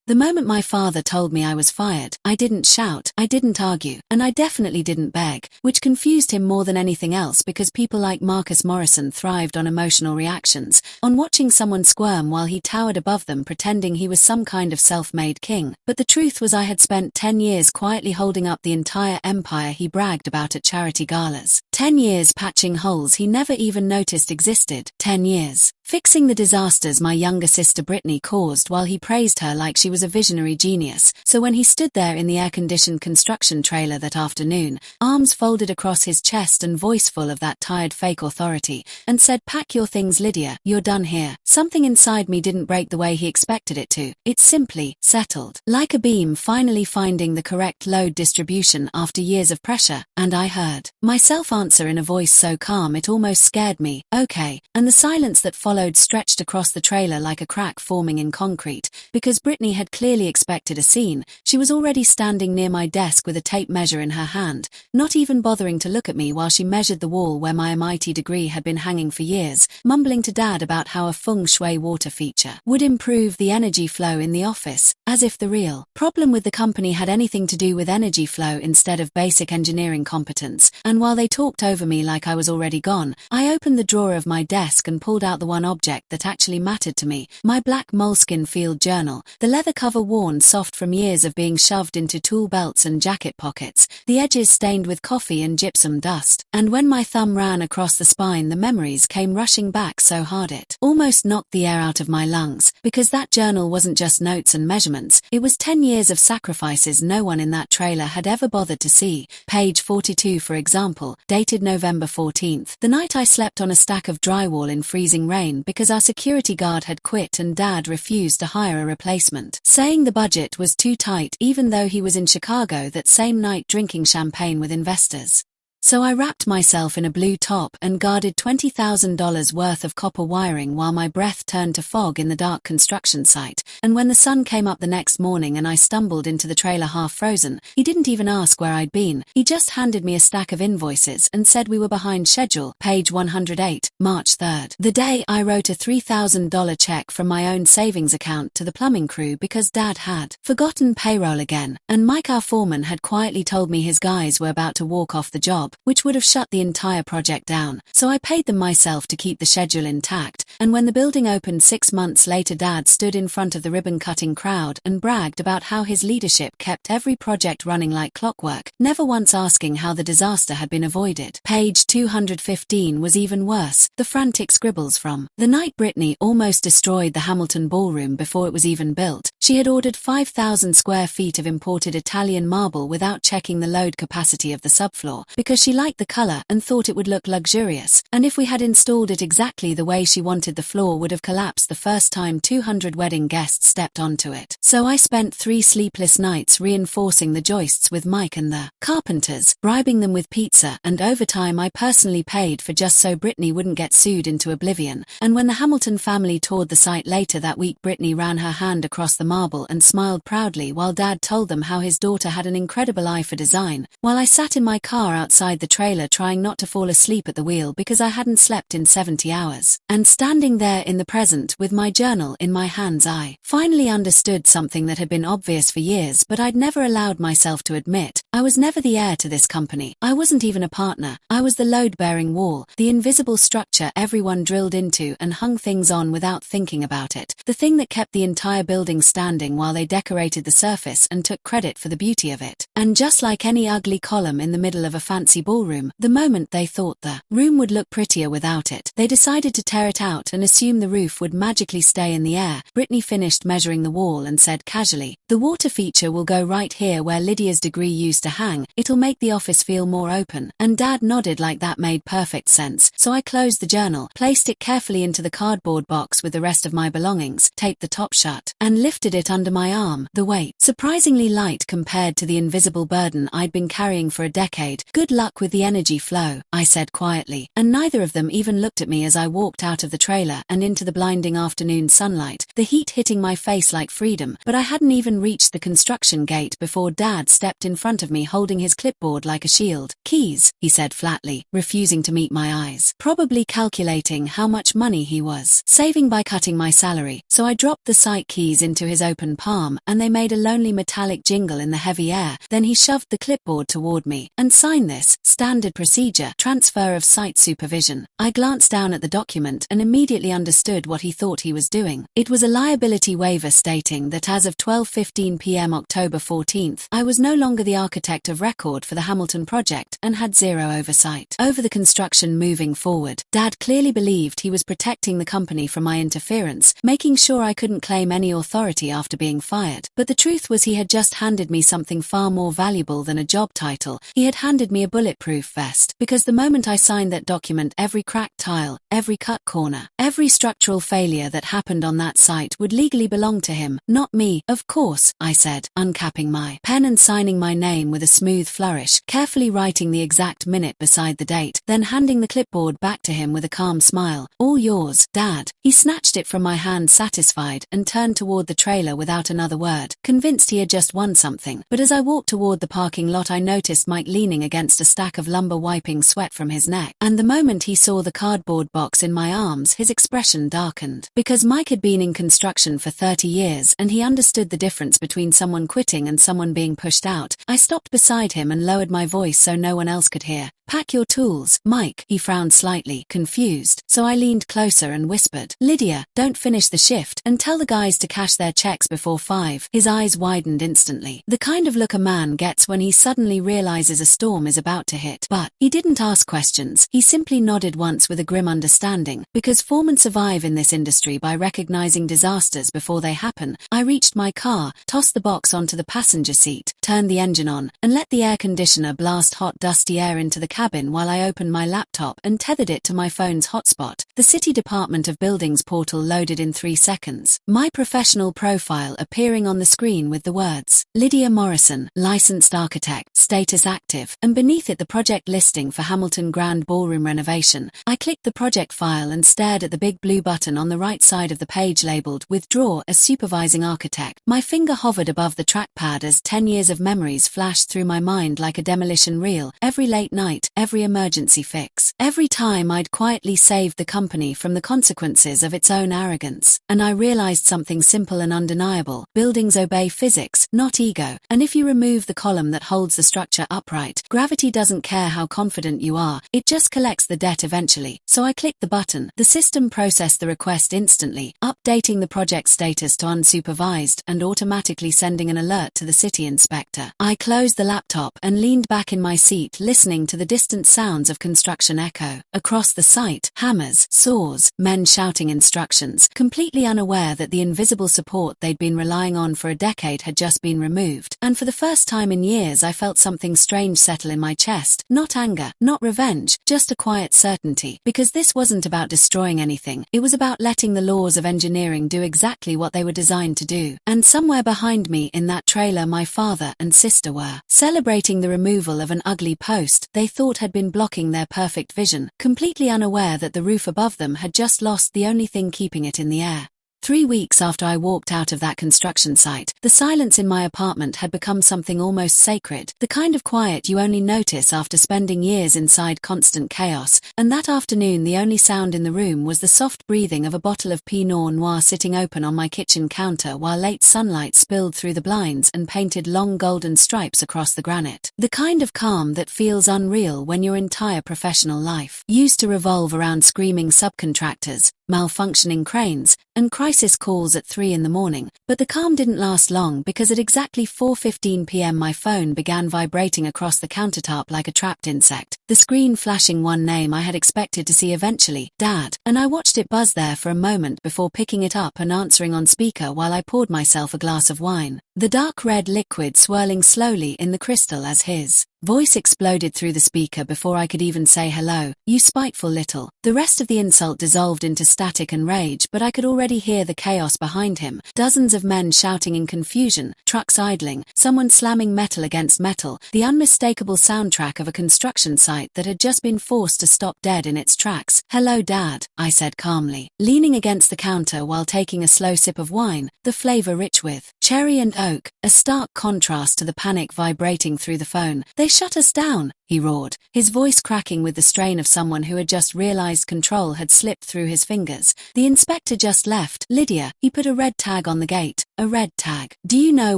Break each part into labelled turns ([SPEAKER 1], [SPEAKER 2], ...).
[SPEAKER 1] The moment my father told me I was fired, I didn't shout, I didn't argue, and I definitely didn't beg, which confused him more than anything else because people like Marcus Morrison thrived on emotional reactions, on watching someone squirm while he towered above them pretending he was some kind of self-made king. But the truth was I had spent 10 years quietly holding up the entire empire he bragged about at charity galas. 10 years patching holes he never even noticed existed. 10 years fixing the disasters my younger sister Brittany caused while he praised her like she was a visionary genius. So when he stood there in the air-conditioned construction trailer that afternoon, arms folded across his chest and voice full of that tired fake authority, and said, "Pack your things, Lydia, you're done here," something inside me didn't break the way he expected it to. It simply settled. Like a beam finally finding the correct load distribution after years of pressure, and I heard myself answer in a voice so calm it almost scared me, "Okay," and the silence that followed stretched across the trailer like a crack forming in concrete, because Brittany had clearly expected a scene. She was already standing near my desk with a tape measure in her hand, not even bothering to look at me while she measured the wall where my MIT degree had been hanging for years, mumbling to Dad about how a feng shui water feature would improve the energy flow in the office, as if the real problem with the company had anything to do with energy flow instead of basic engineering competence. And while they talked over me like I was already gone, I opened the drawer of my desk and pulled out the one object that actually mattered to me, my black moleskin field journal, the leather cover worn soft from years of being shoved into tool belts and jacket pockets, the edges stained with coffee and gypsum dust. And when my thumb ran across the spine, the memories came rushing back so hard it almost knocked the air out of my lungs, because that journal wasn't just notes and measurements, it was 10 years of sacrifices no one in that trailer had ever bothered to see. Page 42, for example, dated November 14th, the night I slept on a stack of drywall in freezing rain because our security guard had quit and Dad refused to hire a replacement, saying the budget was too tight even though he was in Chicago that same night drinking champagne with investors. So I wrapped myself in a blue top and guarded $20,000 worth of copper wiring while my breath turned to fog in the dark construction site. And when the sun came up the next morning and I stumbled into the trailer half frozen, he didn't even ask where I'd been. He just handed me a stack of invoices and said we were behind schedule. Page 108, March 3rd. The day I wrote a $3,000 check from my own savings account to the plumbing crew because Dad had forgotten payroll again, and Mike, our foreman, had quietly told me his guys were about to walk off the job, which would have shut the entire project down. So I paid them myself to keep the schedule intact, and when the building opened 6 months later, Dad stood in front of the ribbon-cutting crowd and bragged about how his leadership kept every project running like clockwork, never once asking how the disaster had been avoided. Page 215 was even worse, the frantic scribbles from the night Brittany almost destroyed the Hamilton Ballroom before it was even built. She had ordered 5,000 square feet of imported Italian marble without checking the load capacity of the subfloor, because she liked the color and thought it would look luxurious, and if we had installed it exactly the way she wanted, the floor would have collapsed the first time 200 wedding guests stepped onto it. So I spent 3 sleepless nights reinforcing the joists with Mike and the carpenters, bribing them with pizza and overtime I personally paid for just so Brittany wouldn't get sued into oblivion. And when the Hamilton family toured the site later that week, Brittany ran her hand across the marble and smiled proudly while Dad told them how his daughter had an incredible eye for design, while I sat in my car outside the trailer trying not to fall asleep at the wheel because I hadn't slept in 70 hours. And standing there in the present with my journal in my hands, I finally understood something that had been obvious for years but I'd never allowed myself to admit. I was never the heir to this company. I wasn't even a partner. I was the load-bearing wall, the invisible structure everyone drilled into and hung things on without thinking about it, the thing that kept the entire building standing while they decorated the surface and took credit for the beauty of it. And just like any ugly column in the middle of a fancy ballroom, the moment they thought the room would look prettier without it, they decided to tear it out and assume the roof would magically stay in the air. Brittany finished measuring the wall and said casually, "The water feature will go right here where Lydia's degree used to hang. It'll make the office feel more open." And Dad nodded like that made perfect sense. So I closed the journal, placed it carefully into the cardboard box with the rest of my belongings, taped the top shut, and lifted it under my arm, the weight surprisingly light compared to the invisible burden I'd been carrying for a decade. "Good luck with the energy flow," I said quietly, and neither of them even looked at me as I walked out of the trailer and into the blinding afternoon sunlight, the heat hitting my face like freedom. But I hadn't even reached the construction gate before Dad stepped in front of of me holding his clipboard like a shield. "Keys," he said flatly, refusing to meet my eyes. Probably calculating how much money he was saving by cutting my salary. So I dropped the site keys into his open palm, and they made a lonely metallic jingle in the heavy air. Then he shoved the clipboard toward me. "And sign this. Standard procedure. Transfer of site supervision." I glanced down at the document and immediately understood what he thought he was doing. It was a liability waiver stating that as of 12:15 p.m. October 14th, I was no longer the architect of record for the Hamilton project and had zero oversight over the construction moving forward. Dad clearly believed he was protecting the company from my interference, making sure I couldn't claim any authority after being fired. But the truth was he had just handed me something far more valuable than a job title. He had handed me a bulletproof vest, because the moment I signed that document, every cracked tile, every cut corner, every structural failure that happened on that site would legally belong to him, not me. "Of course," I said, uncapping my pen and signing my name with a smooth flourish, carefully writing the exact minute beside the date, then handing the clipboard back to him with a calm smile. "All yours, Dad." He snatched it from my hand satisfied and turned toward the trailer without another word, convinced he had just won something. But as I walked toward the parking lot, I noticed Mike leaning against a stack of lumber, wiping sweat from his neck. And the moment he saw the cardboard box in my arms, his expression darkened. Because Mike had been in construction for 30 years and he understood the difference between someone quitting and someone being pushed out, I stopped beside him and lowered my voice so no one else could hear. "Pack your tools, Mike." He frowned slightly, confused, so I leaned closer and whispered, "Lydia, don't finish the shift, and tell the guys to cash their checks before 5. His eyes widened instantly. The kind of look a man gets when he suddenly realizes a storm is about to hit. But he didn't ask questions. He simply nodded once with a grim understanding. Because foremen survive in this industry by recognizing disasters before they happen, I reached my car, tossed the box onto the passenger seat, turned the engine on, and let the air conditioner blast hot, dusty air into the cabin while I opened my laptop and tethered it to my phone's hotspot. The City Department of Buildings portal loaded in 3 seconds. My professional profile appearing on the screen with the words, "Lydia Morrison, licensed architect, status active," and beneath it the project listing for Hamilton Grand Ballroom renovation. I clicked the project file and stared at the big blue button on the right side of the page labeled "Withdraw as supervising architect." My finger hovered above the trackpad as 10 years of memories flashed through my mind like a demolition reel. Every late night, every emergency fix, every time I'd quietly saved the company from the consequences of its own arrogance. And I realized something simple and undeniable. Buildings obey physics, not ego. And if you remove the column that holds the structure upright, gravity doesn't care how confident you are, it just collects the debt eventually. So I clicked the button. The system processed the request instantly, updating the project status to unsupervised and automatically sending an alert to the city inspector. I closed the laptop and leaned back in my seat, listening to the distant sounds of construction echo. Across the site, hammers, saws, men shouting instructions, completely unaware that the invisible support they'd been relying on for a decade had just been removed. And for the first time in years I felt something strange settle in my chest. Not anger, not revenge, just a quiet certainty. Because this wasn't about destroying anything, it was about letting the laws of engineering do exactly what they were designed to do. And somewhere behind me in that trailer my father and sister were celebrating the removal of an ugly post they thought had been blocking their perfect vision, completely unaware that the roof above them had just lost the only thing keeping it in the air. 3 weeks after I walked out of that construction site, the silence in my apartment had become something almost sacred, the kind of quiet you only notice after spending years inside constant chaos. And that afternoon the only sound in the room was the soft breathing of a bottle of Pinot Noir sitting open on my kitchen counter while late sunlight spilled through the blinds and painted long golden stripes across the granite. The kind of calm that feels unreal when your entire professional life used to revolve around screaming subcontractors, malfunctioning cranes, and crisis calls at 3 in the morning. But the calm didn't last long, because at exactly 4:15 p.m. my phone began vibrating across the countertop like a trapped insect, the screen flashing one name I had expected to see eventually, Dad, and I watched it buzz there for a moment before picking it up and answering on speaker while I poured myself a glass of wine, the dark red liquid swirling slowly in the crystal as his voice exploded through the speaker before I could even say hello. You spiteful little. The rest of the insult dissolved into static and rage, but I could already hear the chaos behind him. Dozens of men shouting in confusion, trucks idling, someone slamming metal against metal, the unmistakable soundtrack of a construction site that had just been forced to stop dead in its tracks. Hello, Dad, I said calmly, leaning against the counter while taking a slow sip of wine, the flavor rich with cherry and oak, a stark contrast to the panic vibrating through the phone. They shut us down, he roared, his voice cracking with the strain of someone who had just realized control had slipped through his fingers. The inspector just left. Lydia, he put a red tag on the gate. A red tag. Do you know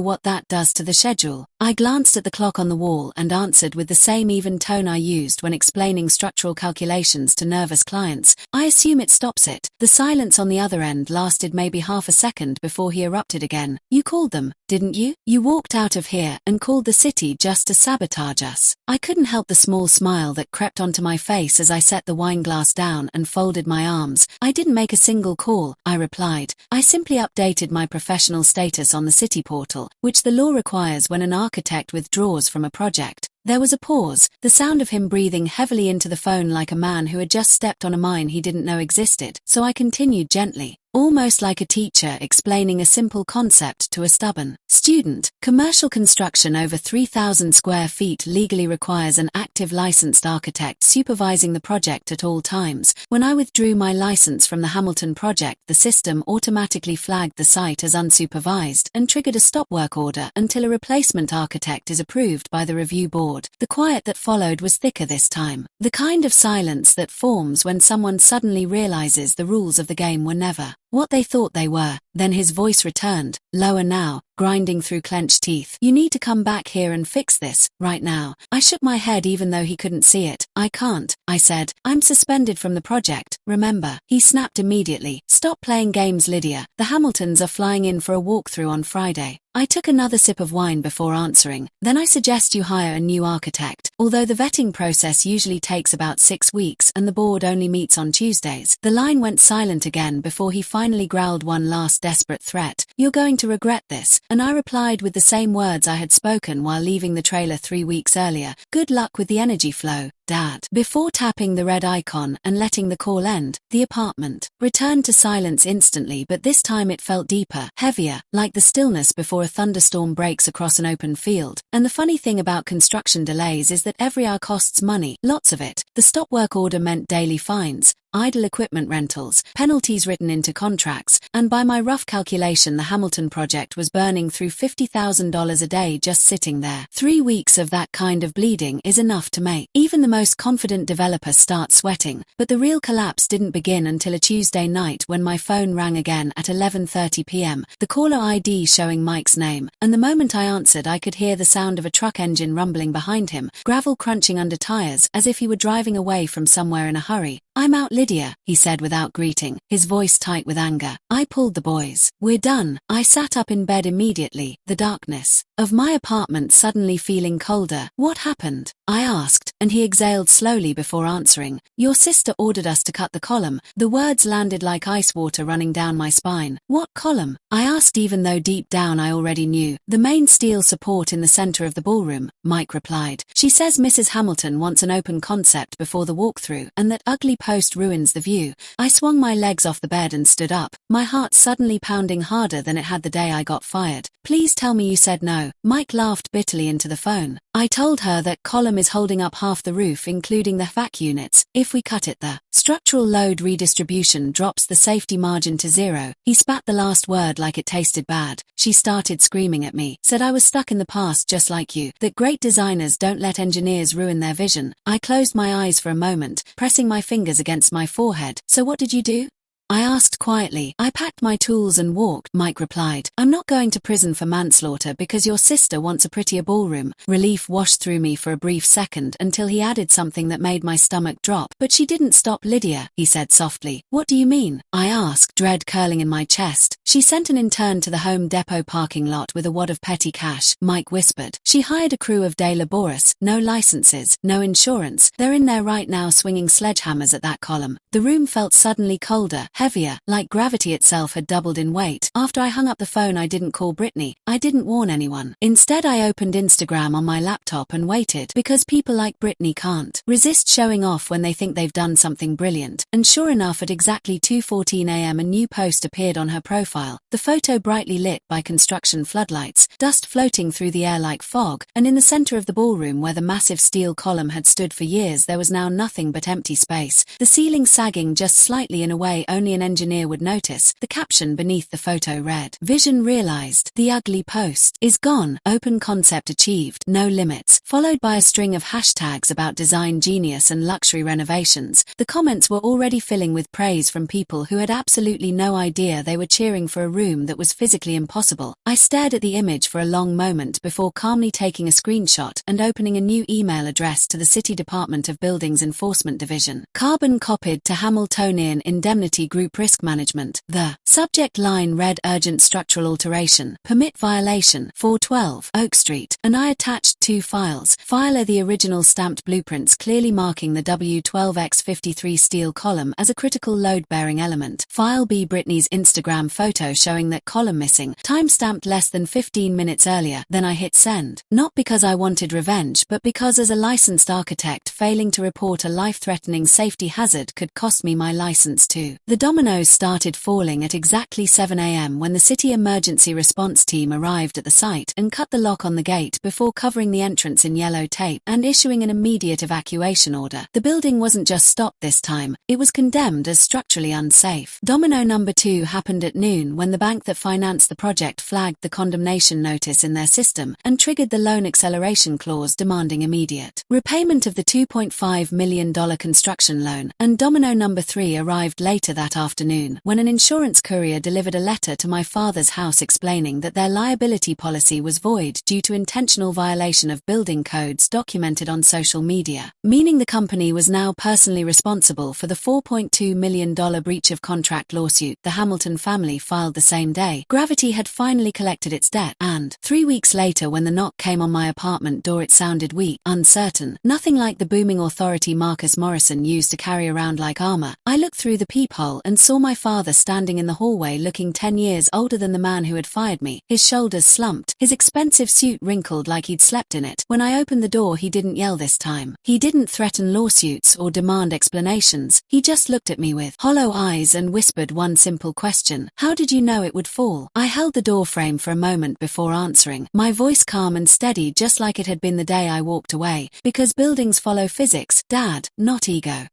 [SPEAKER 1] what that does to the schedule? I glanced at the clock on the wall and answered with the same even tone I used when explaining structural calculations to nervous clients. I assume it stops it. The silence on the other end lasted maybe half a second before he erupted again. You called them, didn't you? You walked out of here and called the city just to sabotage us. I couldn't help the small smile that crept onto my face as I set the wine glass down and folded my arms. I didn't make a single call, I replied. I simply updated my professional status on the city portal, which the law requires when an architect withdraws from a project. There was a pause, the sound of him breathing heavily into the phone like a man who had just stepped on a mine he didn't know existed, so I continued gently, almost like a teacher explaining a simple concept to a stubborn student. Commercial construction over 3,000 square feet legally requires an active licensed architect supervising the project at all times. When I withdrew my license from the Hamilton project, the system automatically flagged the site as unsupervised and triggered a stop work order until a replacement architect is approved by the review board. The quiet that followed was thicker this time, the kind of silence that forms when someone suddenly realizes the rules of the game were never what they thought they were. Then his voice returned, lower now, grinding through clenched teeth. You need to come back here and fix this, right now. I shook my head even though he couldn't see it. I can't, I said. I'm suspended from the project, remember? He snapped immediately. Stop playing games, Lydia. The Hamiltons are flying in for a walkthrough on Friday. I took another sip of wine before answering. Then I suggest you hire a new architect. Although the vetting process usually takes about 6 weeks and the board only meets on Tuesdays. The line went silent again before he finally growled one last desperate threat. You're going to regret this. And I replied with the same words I had spoken while leaving the trailer 3 weeks earlier. Good luck with the energy flow, Dad. Before tapping the red icon and letting the call end, the apartment returned to silence instantly, but this time it felt deeper, heavier, like the stillness before a thunderstorm breaks across an open field. And the funny thing about construction delays is that every hour costs money, lots of it. The stop work order meant daily fines, idle equipment rentals, penalties written into contracts, and by my rough calculation the Hamilton project was burning through $50,000 a day just sitting there. 3 weeks of that kind of bleeding is enough to make even the most confident developer start sweating, but the real collapse didn't begin until a Tuesday night when my phone rang again at 11:30 p.m., the caller ID showing Mike's name, and the moment I answered I could hear the sound of a truck engine rumbling behind him, gravel crunching under tires as if he were driving away from somewhere in a hurry. I'm out, Lydia, he said without greeting, his voice tight with anger. I pulled the boys. We're done. I sat up in bed immediately, the darkness of my apartment suddenly feeling colder. What happened? I asked, and he exhaled slowly before answering. Your sister ordered us to cut the column. The words landed like ice water running down my spine. What column? I asked even though deep down I already knew. The main steel support in the center of the ballroom, Mike replied. She says Mrs. Hamilton wants an open concept before the walkthrough and that ugly post ruins the view. I swung my legs off the bed and stood up, my heart suddenly pounding harder than it had the day I got fired. Please tell me you said no. Mike laughed bitterly into the phone. I told her that column is holding up half the roof including the vac units. If we cut it, the structural load redistribution drops the safety margin to 0. He spat the last word like it tasted bad. She started screaming at me, said I was stuck in the past just like you, that great designers don't let engineers ruin their vision. I closed my eyes for a moment, pressing my fingers against my forehead. So what did you do? I asked quietly. I packed my tools and walked, Mike replied. I'm not going to prison for manslaughter because your sister wants a prettier ballroom. Relief washed through me for a brief second until he added something that made my stomach drop. But she didn't stop, Lydia, he said softly. What do you mean? I asked, dread curling in my chest. She sent an intern to the Home Depot parking lot with a wad of petty cash, Mike whispered. She hired a crew of de laboris, no licenses, no insurance. They're in there right now swinging sledgehammers at that column. The room felt suddenly colder, heavier, like gravity itself had doubled in weight. After I hung up the phone, I didn't call Brittany. I didn't warn anyone. Instead, I opened Instagram on my laptop and waited, because people like Brittany can't resist showing off when they think they've done something brilliant. And sure enough, at exactly 2:14 a.m. a new post appeared on her profile, the photo brightly lit by construction floodlights, dust floating through the air like fog, and in the center of the ballroom where the massive steel column had stood for years there was now nothing but empty space, the ceiling sagging just slightly in a way only an engineer would notice. The caption beneath the photo read, "Vision realized, the ugly post is gone, open concept achieved, no limits," followed by a string of hashtags about design genius and luxury renovations. The comments were already filling with praise from people who had absolutely no idea they were cheering for a room that was physically impossible. I stared at the image for a long moment before calmly taking a screenshot and opening a new email address to the City Department of Buildings Enforcement Division. Carbon copied to Hamiltonian Indemnity Group Risk Management. The subject line read urgent structural alteration, permit violation, 412 Oak Street, and I attached two files. File A, the original stamped blueprints clearly marking the W12x53 steel column as a critical load-bearing element. File B, Brittany's Instagram photo showing that column missing, time-stamped less than 15 minutes earlier. Then I hit send. Not because I wanted revenge, but because as a licensed architect, failing to report a life-threatening safety hazard could cost me my license too. The dominoes started falling at exactly 7 a.m. when the city emergency response team arrived at the site and cut the lock on the gate before covering the entrance in yellow tape and issuing an immediate evacuation order. The building wasn't just stopped this time, it was condemned as structurally unsafe. Domino number 2 happened at noon when the bank that financed the project flagged the condemnation notice in their system and triggered the loan acceleration clause demanding immediate repayment of the $2.5 million construction loan. And domino number 3 arrived later that afternoon when an insurance courier delivered a letter to my father's house explaining that their liability policy was void due to intentional violation of building codes documented on social media, meaning the company was now personally responsible for the $4.2 million breach of contract lawsuit the Hamilton family filed the same day. Gravity had finally collected its debt, and 3 weeks later when the knock came on my apartment door it sounded weak, uncertain, nothing like the booming authority Marcus Morrison used to carry around like armor. I looked through the peephole and saw my father standing in the hallway looking 10 years older than the man who had fired me, his shoulders slumped, his expensive suit wrinkled like he'd slept in it. When I opened the door he didn't yell this time. He didn't threaten lawsuits or demand explanations. He just looked at me with hollow eyes and whispered one simple question: "How did you know it would fall?" I held the door frame for a moment before answering, my voice calm and steady just like it had been the day I walked away, because buildings follow physics, Dad, not ego.